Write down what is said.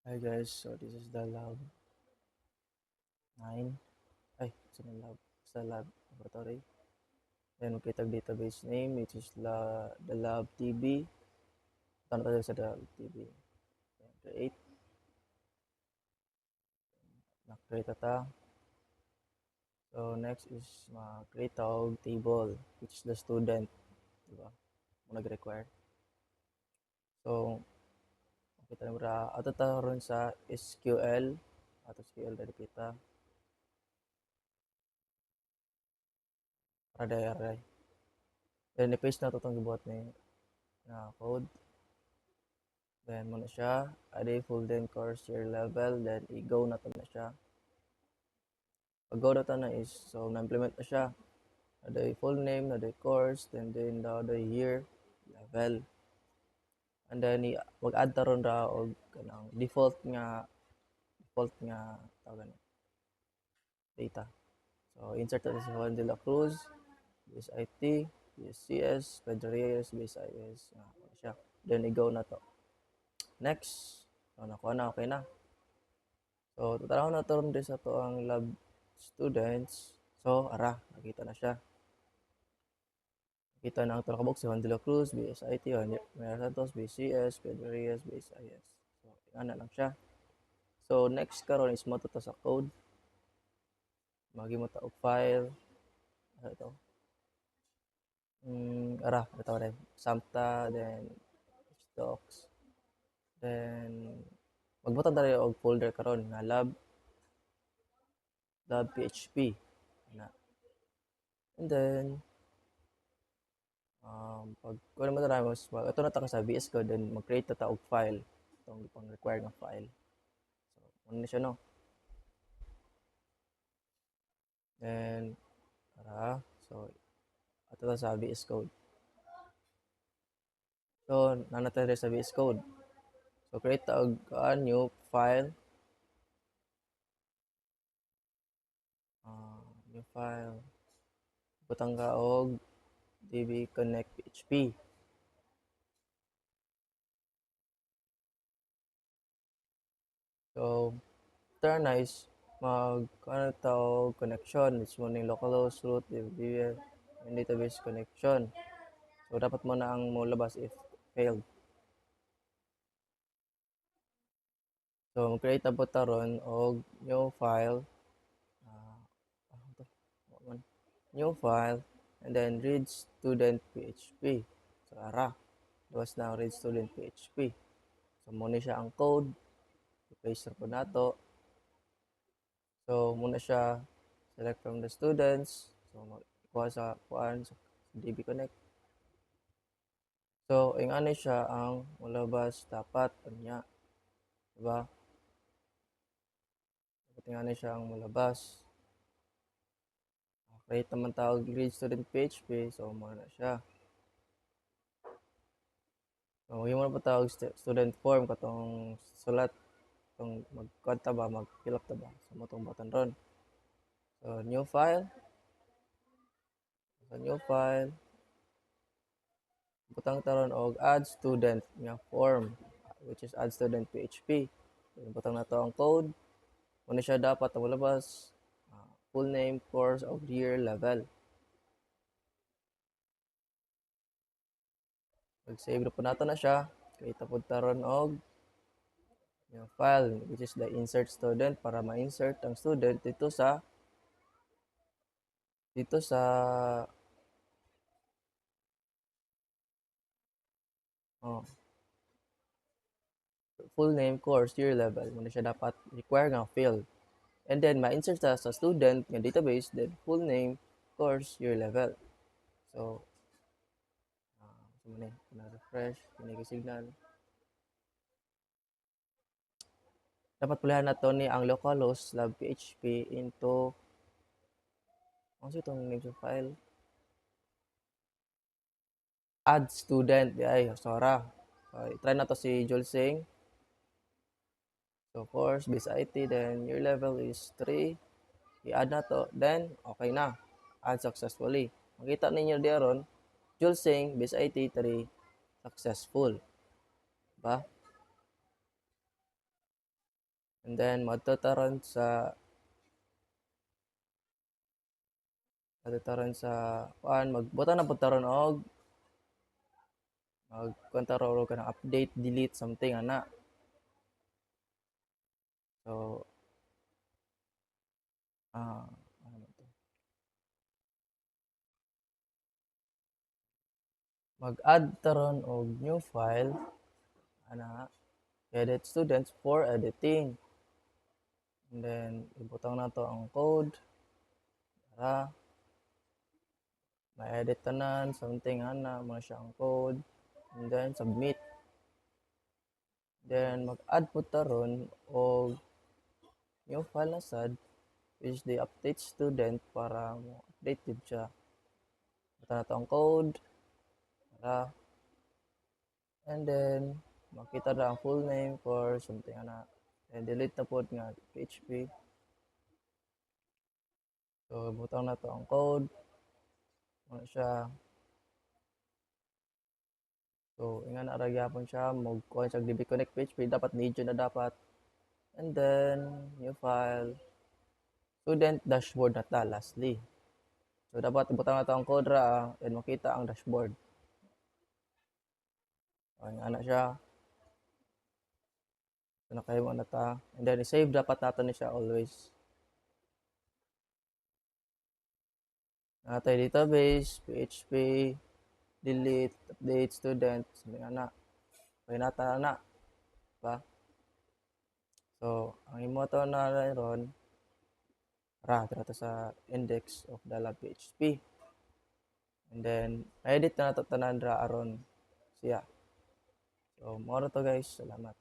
Hi guys, so this is the lab 9. Sa lab? Sa lab laboratory. Then magkitag database name which is the lab TB. Tanong tayo sa lab TB. Then create. Na-create ta. So next is ma-create tawag table which is the student. Diba? Kung nag-require. So makita na mura. Ato ta ron sa SQL. Ato SQL dari kita. Aray. Then i-paste na ito itong gibuhat na code. Then muna siya, add full name course year level, then i-go na to na siya. Pag go na to na is, so na-implement na siya. Add full name, add course, then the year level. And then mag-add ta ron ra og kanang default nga tawagan data. So insert ta si Juan de la Cruz, BSIT, BSCS, Pedro Reyes, BSIS, siya. Then i-go na to. Next, so nakuha na, okay na. So, tatanaw na to rin sa to ang lab students. So, nakita na siya. Nakita na ang talakabok si Juan de la Cruz, BSIT, Mayor Santos, BCS, Pedro Reyes, BSIS. So, tingnan na lang siya. So, next karon is mo to sa code. Magi mo og file. Ito. Ito rin. Samta, then stocks. Then, magbutang tayo og folder karon na lab PHP. And then, pag kung naman tayo, ito na taka sa VS Code, then mag-create na og file. Itong pang require ng file. So, ano na siya, no? Then, so, ito na sa VS Code. So, nanatay sa VS Code. So, create og new file. New file. Butang ka og db connect php. So, after na is mag-connect og connection. It's mo ning localhost root and database connection. So, dapat mo na ang mulabas if failed. So, mag-create na po taron og new file. New file. And then read student PHP. So, Luwas na ang read student PHP. So, muna siya ang code. I-paste po na to. So, muna siya select from the students. So, kuha sa DB Connect. So, ano siya ang mulabas dapat niya. Diba? Dapat nga siya ang mulabas. Create naman tawag read student PHP. So, muna siya. So, yung muna pa tawag student form katong sulat. Itong mag-conta ba, mag-fill up ta ba. So, matong button ron. So, new file. So, new file. Butang taron og add student nga form which is add student PHP. So, butang na to ang code. Muna siya dapat ang malabas. Full name, course of year, level. Mag-save na po nato na siya. Create po taron og yung file which is the insert student para ma-insert ang student dito sa full name, course, year level. Muna siya dapat require nga field. And then ma-insert sa student nga database, then full name, course, year level. So, muna na-refresh, signal. Dapat pulihan na to ni ang localhost lab PHP into ano sa itong name sa file? Add student. Ay, Sora. So, try na to si Julsing. So, course, base IT, then your level is 3. I-add na to. Then, okay na. Add successfully. Makita ninyo diyaron, Julsing, base IT 3, successful. Diba? And then kuan magbuta na pud taron og magkuan taron og kanang update, delete something ana. So ano man to? Mag-add taron og new file ana edit students for editing. And then ibutang na to ang code para ma-edit tanan something ana mo siya ang code and then submit. Then mag-add po taron og new file na sad which the update student para mo update gid siya. Buta na to ang code para and then makita na ang full name for something ana and delete na pod nga PHP. So butang na to ang code mo siya. So ingan ara gyapon siya mo kuha siya DB Connect PHP dapat medyo na dapat. And then new file student dashboard na ta lastly. So dapat butang na to ang code ra and makita ang dashboard. Ang ana siya. So nakahimo na ta. And then i-save dapat nato ni siya always. Natay database, PHP, delete, update student, something ana. Kaya nata na ba? So ang imo to na ron dito sa index of the lab PHP. And then edit na nato tanan ra aron siya. So mo to guys, salamat.